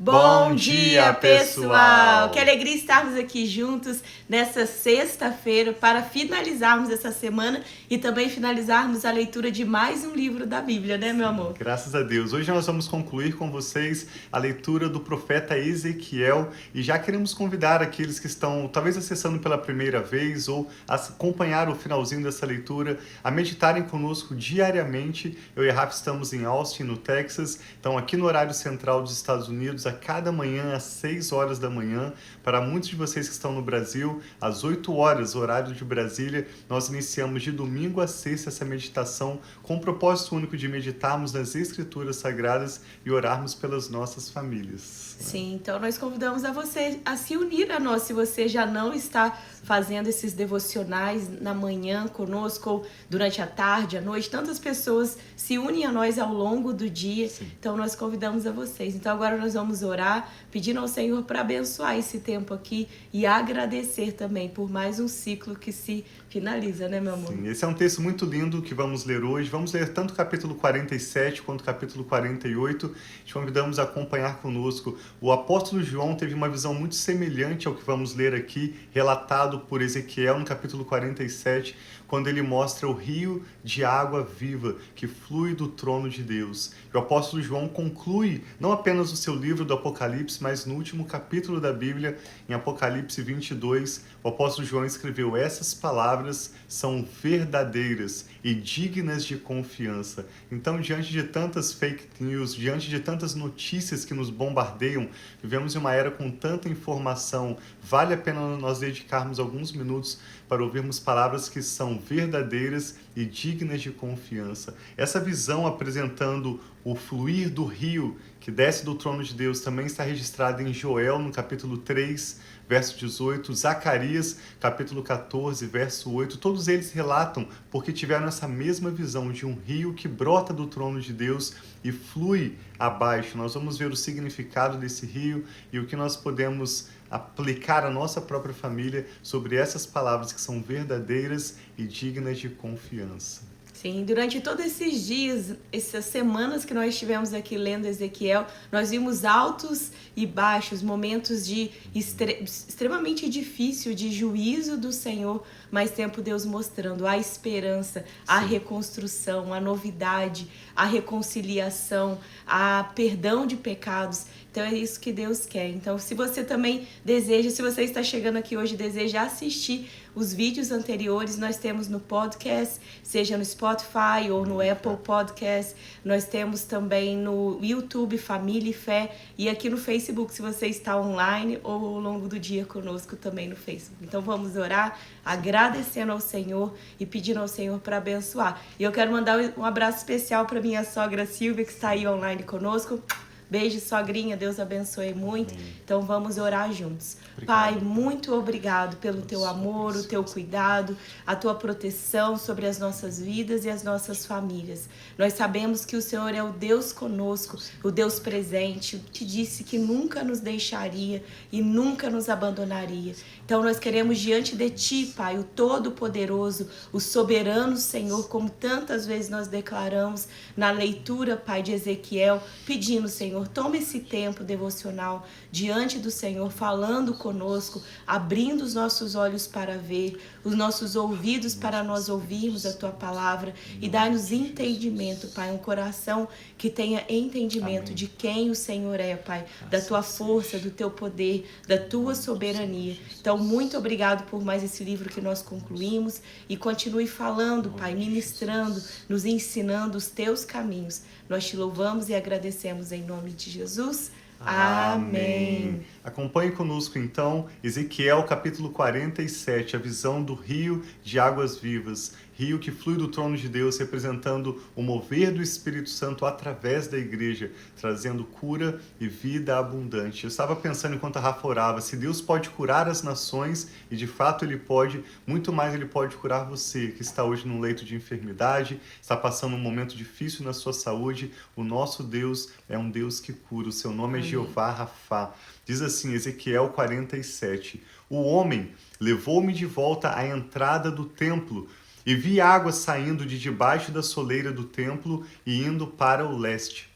Bom dia, pessoal! Que alegria estarmos aqui juntos nessa sexta-feira para finalizarmos essa semana e também finalizarmos a leitura de mais um livro da Bíblia, né, meu amor? Graças a Deus. Hoje nós vamos concluir com vocês a leitura do profeta Ezequiel e já queremos convidar aqueles que estão talvez acessando pela primeira vez ou a acompanhar o finalzinho dessa leitura a meditarem conosco diariamente. Eu e a Rafa estamos em Austin, no Texas, então aqui no horário central dos Estados Unidos, a cada manhã às 6 horas da manhã. Para muitos de vocês que estão no Brasil, às 8 horas, horário de Brasília, nós iniciamos de domingo a sexta essa meditação com o propósito único de meditarmos nas Escrituras Sagradas e orarmos pelas nossas famílias. Sim, então nós convidamos a você a se unir a nós, se você já não está fazendo esses devocionais na manhã conosco, ou durante a tarde, à noite. Tantas pessoas se unem a nós ao longo do dia, então nós convidamos a vocês. Então agora nós vamos orar, pedindo ao Senhor para abençoar esse tempo aqui e agradecer também por mais um ciclo que se finaliza, né, meu amor? Sim, esse é um texto muito lindo que vamos ler hoje. Vamos ler tanto o capítulo 47 quanto o capítulo 48. Te convidamos a acompanhar conosco. O apóstolo João teve uma visão muito semelhante ao que vamos ler aqui, relatado por Ezequiel no capítulo 47, quando ele mostra o rio de água viva que flui do trono de Deus. E o apóstolo João conclui não apenas o seu livro do Apocalipse, mas no último capítulo da Bíblia, em Apocalipse 22, o apóstolo João escreveu: essas palavras são verdadeiras e dignas de confiança. Então, diante de tantas fake news, diante de tantas notícias que nos bombardeiam, vivemos em uma era com tanta informação, vale a pena nós dedicarmos alguns minutos para ouvirmos palavras que são verdadeiras e dignas de confiança. Essa visão apresentando o fluir do rio que desce do trono de Deus também está registrada em Joel, no capítulo 3, verso 18, Zacarias, capítulo 14, verso 8. Todos eles relatam porque tiveram essa mesma visão de um rio que brota do trono de Deus e flui abaixo. Nós vamos ver o significado desse rio e o que nós podemos aplicar à nossa própria família sobre essas palavras que são verdadeiras e dignas de confiança. Sim, durante todos esses dias, essas semanas que nós estivemos aqui lendo Ezequiel, nós vimos altos e baixos, momentos de extremamente difícil, de juízo do Senhor, mas tempo Deus mostrando a esperança, a reconstrução, a novidade, a reconciliação, a perdão de pecados. Então é isso que Deus quer. Então, se você também deseja, se você está chegando aqui hoje e deseja assistir os vídeos anteriores, nós temos no podcast, seja no Spotify ou no Apple Podcast. Nós temos também no YouTube Família e Fé e aqui no Facebook, se você está online ou ao longo do dia conosco também no Facebook. Então vamos orar, agradecendo ao Senhor e pedindo ao Senhor para abençoar. E eu quero mandar um abraço especial para minha sogra Silvia, que está aí online conosco. Beijo, sogrinha, Deus abençoe muito. Então vamos orar juntos. Pai, muito obrigado pelo teu amor, o teu cuidado, a tua proteção sobre as nossas vidas e as nossas famílias. Nós sabemos que o Senhor é o Deus conosco, o Deus presente, que disse que nunca nos deixaria e nunca nos abandonaria. Então nós queremos diante de ti, Pai, o Todo-Poderoso, o soberano Senhor, como tantas vezes nós declaramos na leitura, Pai, de Ezequiel, pedindo, Senhor, toma esse tempo devocional diante do Senhor, falando conosco, abrindo os nossos olhos para ver, os nossos ouvidos para nós ouvirmos a tua palavra e dá-nos entendimento, Pai, um coração que tenha entendimento de quem o Senhor é, Pai, da tua força, do teu poder, da tua soberania. Então, muito obrigado por mais esse livro que nós concluímos e continue falando, Pai, ministrando, nos ensinando os teus caminhos. Nós te louvamos e agradecemos em nome de Jesus. Amém. Acompanhe conosco então Ezequiel capítulo 47, a visão do rio de águas vivas, rio que flui do trono de Deus, representando o mover do Espírito Santo através da igreja, trazendo cura e vida abundante. Eu estava pensando enquanto a Rafa orava, se Deus pode curar as nações, e de fato Ele pode, muito mais Ele pode curar você, que está hoje num leito de enfermidade, está passando um momento difícil na sua saúde. O nosso Deus é um Deus que cura, o seu nome é Jeová Rafá. Diz assim, Ezequiel 47, o homem levou-me de volta à entrada do templo e vi água saindo de debaixo da soleira do templo e indo para o leste.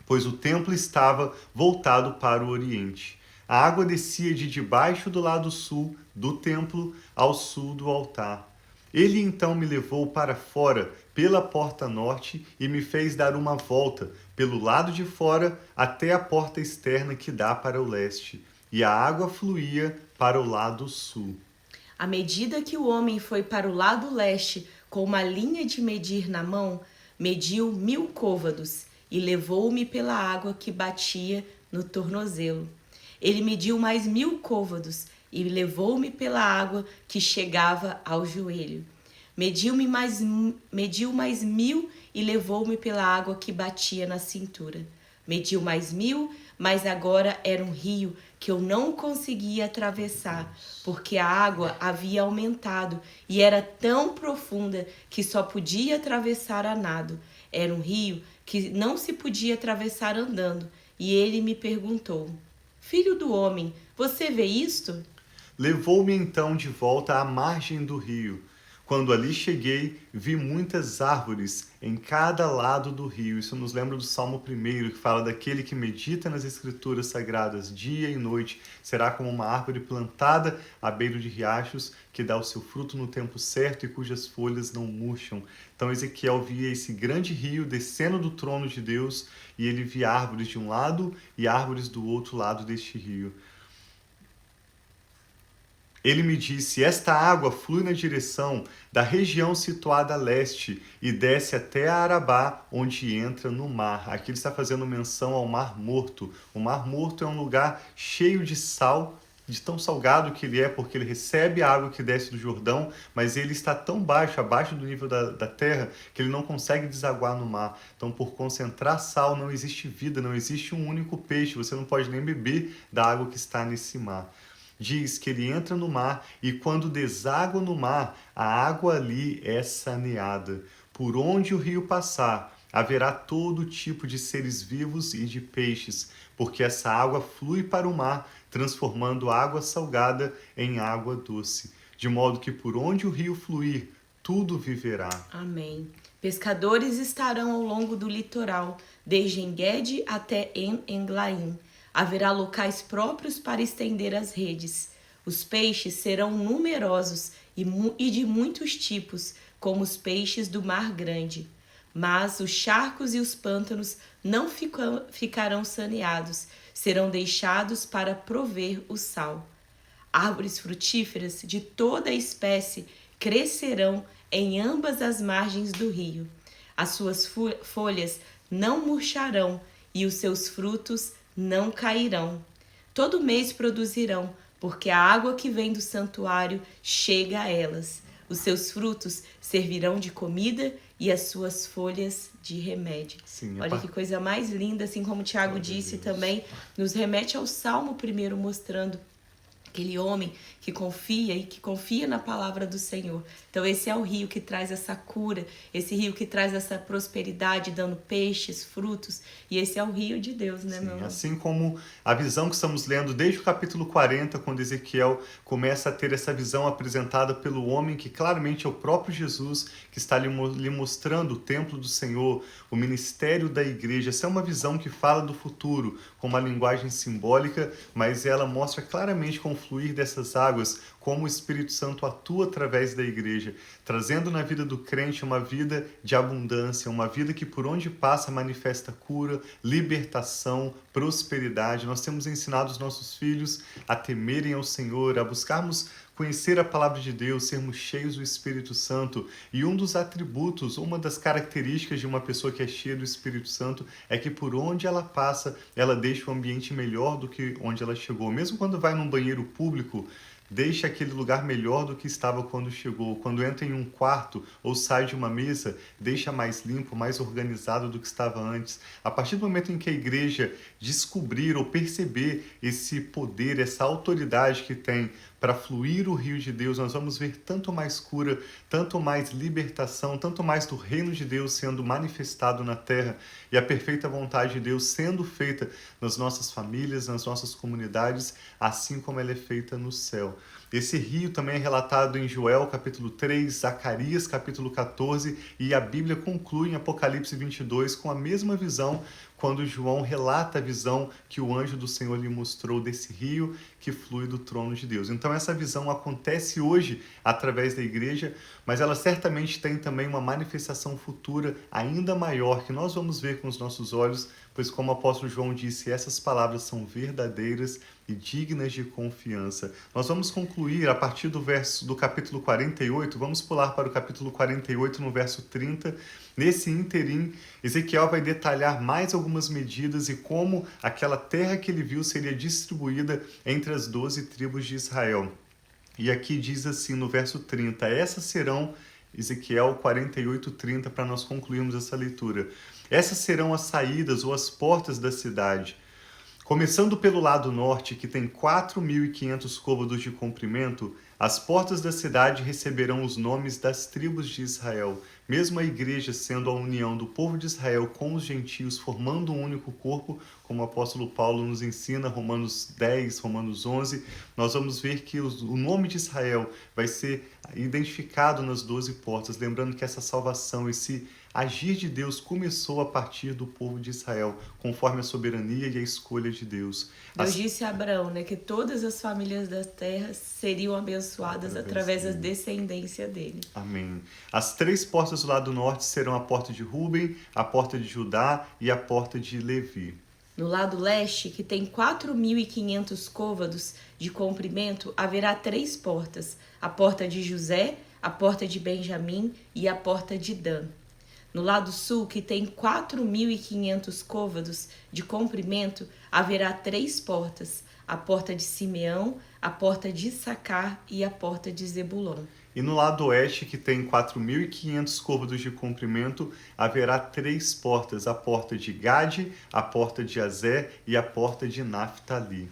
pois o templo estava voltado para o oriente. A água descia de debaixo do lado sul do templo ao sul do altar. Ele então me levou para fora pela porta norte e me fez dar uma volta pelo lado de fora até a porta externa que dá para o leste, e a água fluía para o lado sul. À medida que o homem foi para o lado leste com uma linha de medir na mão, mediu 1000 côvados e levou-me pela água que batia no tornozelo. Ele mediu mais 1000 côvados e levou-me pela água que chegava ao joelho. Mediu mais 1000 e levou-me pela água que batia na cintura. Mediu mais 1000, mas agora era um rio que eu não conseguia atravessar, porque a água havia aumentado e era tão profunda que só podia atravessar a nado. Era um rio que não se podia atravessar andando. E ele me perguntou: Filho do homem, você vê isto? Levou-me então de volta à margem do rio. Quando ali cheguei, vi muitas árvores em cada lado do rio. Isso nos lembra do Salmo 1, que fala daquele que medita nas escrituras sagradas dia e noite. Será como uma árvore plantada à beira de riachos, que dá o seu fruto no tempo certo e cujas folhas não murcham. Então Ezequiel via esse grande rio descendo do trono de Deus, e ele via árvores de um lado e árvores do outro lado deste rio. Ele me disse: esta água flui na direção da região situada a leste e desce até a Arabá, onde entra no mar. Aqui ele está fazendo menção ao Mar Morto. O Mar Morto é um lugar cheio de sal, de tão salgado que ele é, porque ele recebe a água que desce do Jordão, mas ele está tão baixo, abaixo do nível da terra, que ele não consegue desaguar no mar. Então, por concentrar sal, não existe vida, não existe um único peixe, você não pode nem beber da água que está nesse mar. Diz que ele entra no mar e quando deságua no mar, a água ali é saneada. Por onde o rio passar, haverá todo tipo de seres vivos e de peixes, porque essa água flui para o mar, transformando água salgada em água doce. De modo que por onde o rio fluir, tudo viverá. Amém. Pescadores estarão ao longo do litoral, desde En-Gedi até En-Eglaim. Haverá locais próprios para estender as redes. Os peixes serão numerosos e de muitos tipos, como os peixes do mar grande. Mas os charcos e os pântanos não ficarão saneados, serão deixados para prover o sal. Árvores frutíferas de toda a espécie crescerão em ambas as margens do rio. As suas folhas não murcharão e os seus frutos não cairão. Todo mês produzirão, porque a água que vem do santuário chega a elas. Os seus frutos servirão de comida e as suas folhas de remédio. Sim, olha que coisa mais linda, assim como o Tiago disse também, nos remete ao Salmo 1, mostrando aquele homem que confia na palavra do Senhor. Então esse é o rio que traz essa cura, esse rio que traz essa prosperidade, dando peixes, frutos, e esse é o rio de Deus, né, meu irmão? Assim como a visão que estamos lendo desde o capítulo 40, quando Ezequiel começa a ter essa visão apresentada pelo homem, que claramente é o próprio Jesus, que está lhe mostrando o templo do Senhor, o ministério da igreja. Essa é uma visão que fala do futuro, com uma linguagem simbólica, mas ela mostra claramente com o fluir dessas águas, como o Espírito Santo atua através da igreja, trazendo na vida do crente uma vida de abundância, uma vida que por onde passa manifesta cura, libertação, prosperidade. Nós temos ensinado os nossos filhos a temerem ao Senhor, a buscarmos conhecer a palavra de Deus, sermos cheios do Espírito Santo. E um dos atributos, uma das características de uma pessoa que é cheia do Espírito Santo é que por onde ela passa, ela deixa o ambiente melhor do que onde ela chegou. Mesmo quando vai num banheiro público, deixa aquele lugar melhor do que estava quando chegou. Quando entra em um quarto ou sai de uma mesa, deixa mais limpo, mais organizado do que estava antes. A partir do momento em que a igreja descobrir ou perceber esse poder, essa autoridade que tem para fluir o rio de Deus, nós vamos ver tanto mais cura, tanto mais libertação, tanto mais do reino de Deus sendo manifestado na terra e a perfeita vontade de Deus sendo feita nas nossas famílias, nas nossas comunidades, assim como ela é feita no céu. Esse rio também é relatado em Joel capítulo 3, Zacarias capítulo 14, e a Bíblia conclui em Apocalipse 22 com a mesma visão, quando João relata a visão que o anjo do Senhor lhe mostrou desse rio que flui do trono de Deus. Então essa visão acontece hoje através da igreja, mas ela certamente tem também uma manifestação futura ainda maior, que nós vamos ver com os nossos olhos, pois como o apóstolo João disse, essas palavras são verdadeiras e dignas de confiança. Nós vamos concluir a partir do capítulo 48, vamos pular para o capítulo 48 no verso 30. Nesse interim, Ezequiel vai detalhar mais algumas medidas e como aquela terra que ele viu seria distribuída entre as 12 tribos de Israel. E aqui diz assim no verso 30, essas serão, Ezequiel 48, 30, para nós concluirmos essa leitura. Essas serão as saídas ou as portas da cidade. Começando pelo lado norte, que tem 4.500 côvados de comprimento, as portas da cidade receberão os nomes das tribos de Israel. Mesmo a igreja sendo a união do povo de Israel com os gentios, formando um único corpo, como o apóstolo Paulo nos ensina, Romanos 10, Romanos 11, nós vamos ver que o nome de Israel vai ser identificado nas 12 portas, lembrando que essa salvação, esse agir de Deus começou a partir do povo de Israel, conforme a soberania e a escolha de Deus. Deus disse a Abraão, né, que todas as famílias da terra seriam abençoadas através da descendência dele. Amém. As 3 portas do lado norte serão a porta de Ruben, a porta de Judá e a porta de Levi. No lado leste, que tem 4.500 côvados de comprimento, haverá 3 portas: a porta de José, a porta de Benjamim e a porta de Dan. No lado sul, que tem 4.500 côvados de comprimento, haverá 3 portas: a porta de Simeão, a porta de Issacar e a porta de Zebulon. E no lado oeste, que tem 4.500 côvados de comprimento, haverá 3 portas: a porta de Gade, a porta de Azé e a porta de Naftali.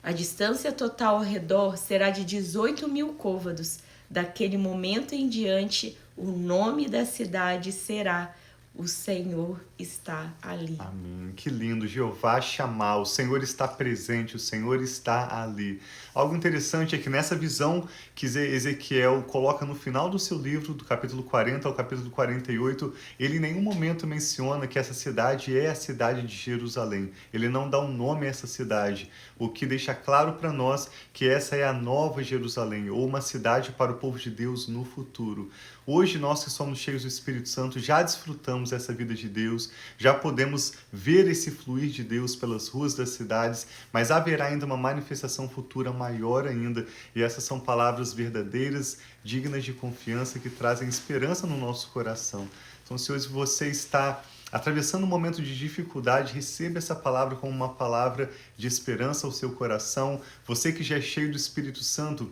A distância total ao redor será de 18.000 côvados. Daquele momento em diante, o nome da cidade será O Senhor está ali. Amém. Que lindo. Jeová Shammah. O Senhor está presente, o Senhor está ali. Algo interessante é que nessa visão que Ezequiel coloca no final do seu livro, do capítulo 40 ao capítulo 48, ele em nenhum momento menciona que essa cidade é a cidade de Jerusalém. Ele não dá um nome a essa cidade, o que deixa claro para nós que essa é a nova Jerusalém, ou uma cidade para o povo de Deus no futuro. Hoje, nós que somos cheios do Espírito Santo, já desfrutamos essa vida de Deus, já podemos ver esse fluir de Deus pelas ruas das cidades, mas haverá ainda uma manifestação futura maior ainda, e essas são palavras verdadeiras, dignas de confiança, que trazem esperança no nosso coração. Então, se hoje você está atravessando um momento de dificuldade, receba essa palavra como uma palavra de esperança ao seu coração. Você que já é cheio do Espírito Santo,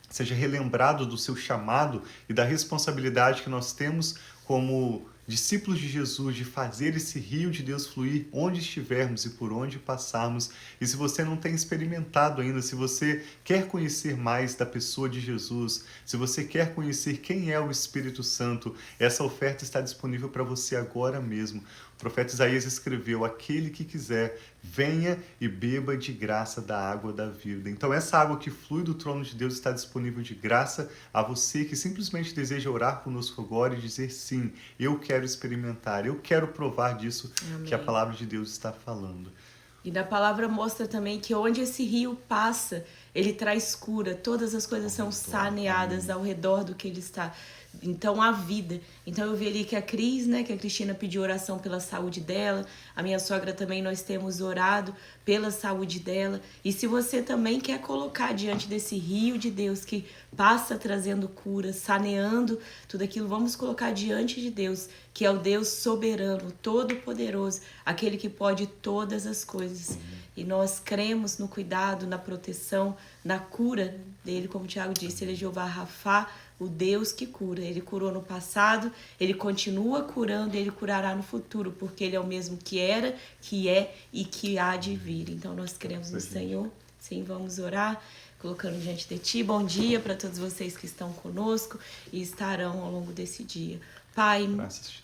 seja relembrado do seu chamado e da responsabilidade que nós temos como discípulos de Jesus, de fazer esse rio de Deus fluir onde estivermos e por onde passarmos. E se você não tem experimentado ainda, se você quer conhecer mais da pessoa de Jesus, se você quer conhecer quem é o Espírito Santo, essa oferta está disponível para você agora mesmo. O profeta Isaías escreveu: aquele que quiser, venha e beba de graça da água da vida. Então essa água que flui do trono de Deus está disponível de graça a você que simplesmente deseja orar conosco agora e dizer: sim, eu quero experimentar, eu quero provar disso. Amém. Que a palavra de Deus está falando. E da palavra mostra também que onde esse rio passa, ele traz cura, todas as coisas são saneadas ao redor do que ele está. Então, a vida. Então, eu vi ali que a Cris, né, que a Cristina pediu oração pela saúde dela. A minha sogra também, nós temos orado pela saúde dela. E se você também quer colocar diante desse rio de Deus que passa trazendo cura, saneando tudo aquilo, vamos colocar diante de Deus, que é o Deus soberano, todo-poderoso, aquele que pode todas as coisas. E nós cremos no cuidado, na proteção, na cura dele, como o Tiago disse, ele é Jeová Rafá, o Deus que cura. Ele curou no passado, ele continua curando, ele curará no futuro, porque ele é o mesmo que era, que é e que há de vir. Então nós cremos no Senhor. Sim, vamos orar, colocando diante de ti. Bom dia para todos vocês que estão conosco e estarão ao longo desse dia. Pai,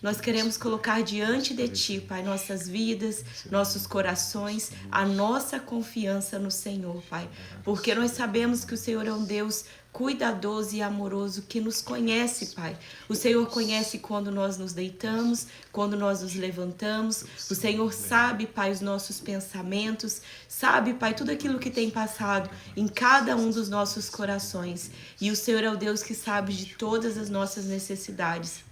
nós queremos colocar diante de Ti, Pai, nossas vidas, nossos corações, a nossa confiança no Senhor, Pai. Porque nós sabemos que o Senhor é um Deus cuidadoso e amoroso que nos conhece, Pai. O Senhor conhece quando nós nos deitamos, quando nós nos levantamos. O Senhor sabe, Pai, os nossos pensamentos, sabe, Pai, tudo aquilo que tem passado em cada um dos nossos corações. E o Senhor é o Deus que sabe de todas as nossas necessidades.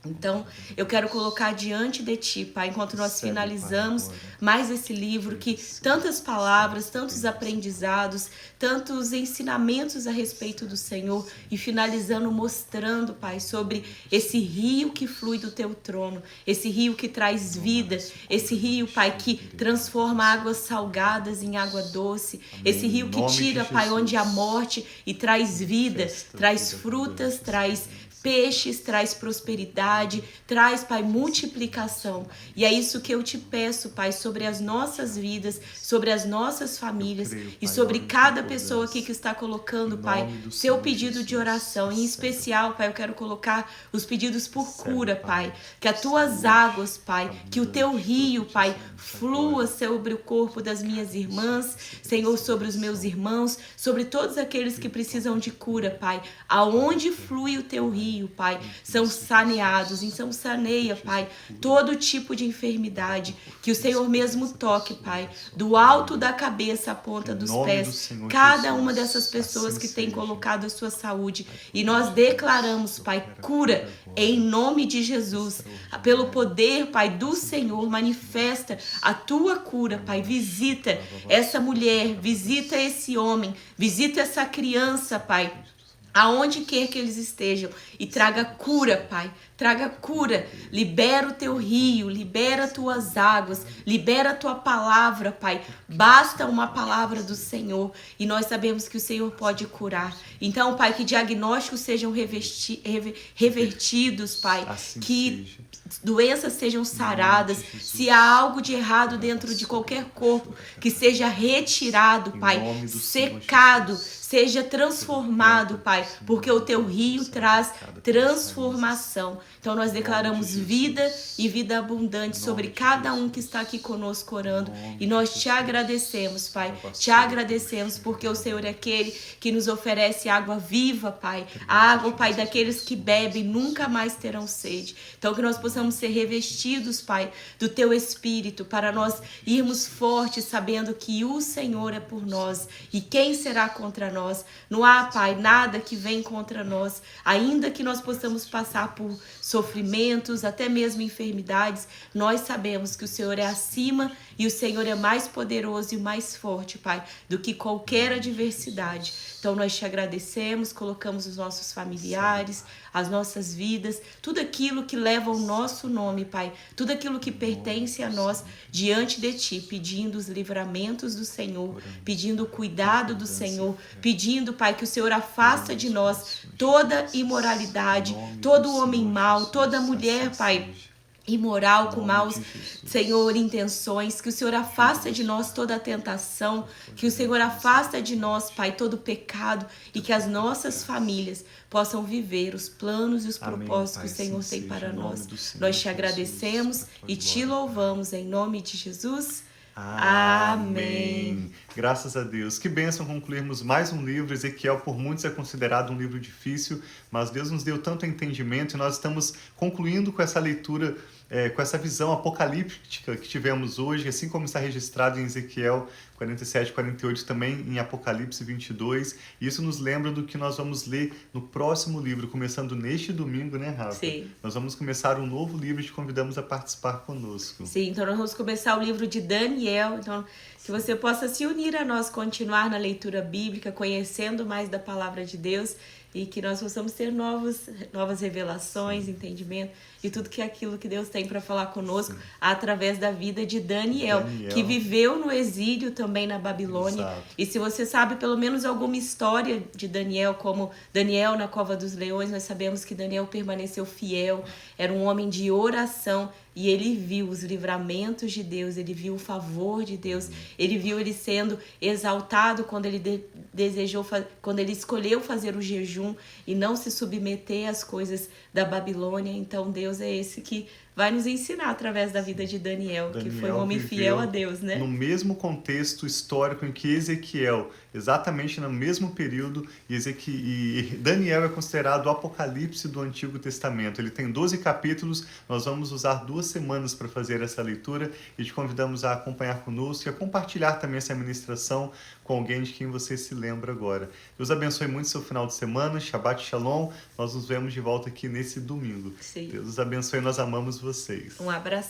Então, eu quero colocar diante de Ti, Pai, enquanto nós finalizamos mais esse livro, que tantas palavras, tantos aprendizados, tantos ensinamentos a respeito do Senhor, e finalizando mostrando, Pai, sobre esse rio que flui do Teu trono, esse rio que traz vida, esse rio, Pai, que transforma águas salgadas em água doce, esse rio que tira, Pai, onde há morte e traz vida, traz frutas, traz peixes, traz prosperidade, traz, Pai, multiplicação. E é isso que eu te peço, Pai, sobre as nossas vidas, sobre as nossas famílias e sobre cada pessoa aqui que está colocando, Pai, seu pedido de oração. Em especial, Pai, eu quero colocar os pedidos por cura, Pai. Que as tuas águas, Pai, que o teu rio, Pai, flua sobre o corpo das minhas irmãs, Senhor, sobre os meus irmãos, sobre todos aqueles que precisam de cura, Pai. Aonde flui o teu rio, Pai, são saneados. Então saneia, Pai, todo tipo de enfermidade, que o Senhor mesmo toque, Pai, do alto da cabeça à ponta dos pés, cada uma dessas pessoas que tem colocado a sua saúde. E nós declaramos, Pai, cura em nome de Jesus. Pelo poder, Pai, do Senhor, manifesta a tua cura, Pai. Visita essa mulher, visita esse homem, visita essa criança, Pai, aonde quer que eles estejam, e traga cura, Pai, traga cura, libera o teu rio, libera as tuas águas, libera a tua palavra, Pai, basta uma palavra do Senhor, e nós sabemos que o Senhor pode curar. Então, Pai, que diagnósticos sejam revertidos, Pai, assim que seja. Doenças sejam saradas, se há algo de errado dentro de qualquer corpo, que seja retirado, Pai, secado, seja transformado, Pai, porque o teu rio traz transformação. Então nós declaramos vida e vida abundante sobre cada um que está aqui conosco orando, e nós te agradecemos, Pai, te agradecemos porque o Senhor é aquele que nos oferece água viva, Pai, a água, Pai, daqueles que bebem nunca mais terão sede. Então que nós possamos ser revestidos, Pai, do teu Espírito, para nós irmos fortes, sabendo que o Senhor é por nós, e quem será contra nós? Não há, Pai, nada que vem contra nós, ainda que nós possamos passar por sofrimentos, até mesmo enfermidades, nós sabemos que o Senhor é acima e o Senhor é mais poderoso e mais forte, Pai, do que qualquer adversidade. Então nós te agradecemos, colocamos os nossos familiares, as nossas vidas, tudo aquilo que leva o nosso nome, Pai, tudo aquilo que pertence a nós diante de Ti, pedindo os livramentos do Senhor, pedindo o cuidado do Senhor, pedindo, Pai, que o Senhor afasta de nós toda imoralidade, todo homem mau, toda mulher, Pai, imoral, com maus, Senhor, intenções, que o Senhor afasta de nós toda a tentação, que o Senhor afasta de nós, Pai, todo o pecado, e que as nossas famílias possam viver os planos e os propósitos que o Senhor tem para nós. Nós te agradecemos e te louvamos em nome de Jesus. Amém. Graças a Deus. Que bênção concluirmos mais um livro. Ezequiel, por muitos, é considerado um livro difícil, mas Deus nos deu tanto entendimento e nós estamos concluindo com essa leitura, com essa visão apocalíptica que tivemos hoje, assim como está registrado em Ezequiel 47, 48, também em Apocalipse 22. Isso nos lembra do que nós vamos ler no próximo livro, começando neste domingo, né, Rafa? Sim. Nós vamos começar um novo livro e te convidamos a participar conosco. Sim, então nós vamos começar o livro de Daniel, então que você possa se unir a nós, continuar na leitura bíblica, conhecendo mais da palavra de Deus, e que nós possamos ter novas revelações, entendimento de tudo que é aquilo que Deus tem para falar conosco através da vida de Daniel, que viveu no exílio também na Babilônia. Exato. E se você sabe pelo menos alguma história de Daniel, como Daniel na Cova dos Leões, nós sabemos que Daniel permaneceu fiel, era um homem de oração, e ele viu os livramentos de Deus, ele viu o favor de Deus, ele viu ele sendo exaltado quando ele quando ele escolheu fazer o jejum e não se submeter às coisas da Babilônia. Então Deus é esse que vai nos ensinar através da vida de Daniel, que foi um homem fiel a Deus, né? No mesmo contexto histórico em que Ezequiel, exatamente no mesmo período, e Daniel é considerado o Apocalipse do Antigo Testamento. Ele tem 12 capítulos, nós vamos usar 2 semanas para fazer essa leitura e te convidamos a acompanhar conosco e a compartilhar também essa ministração com alguém de quem você se lembra agora. Deus abençoe muito seu final de semana, Shabbat Shalom, nós nos vemos de volta aqui nesse domingo. Sim. Deus os abençoe, nós amamos vocês. Um abraço.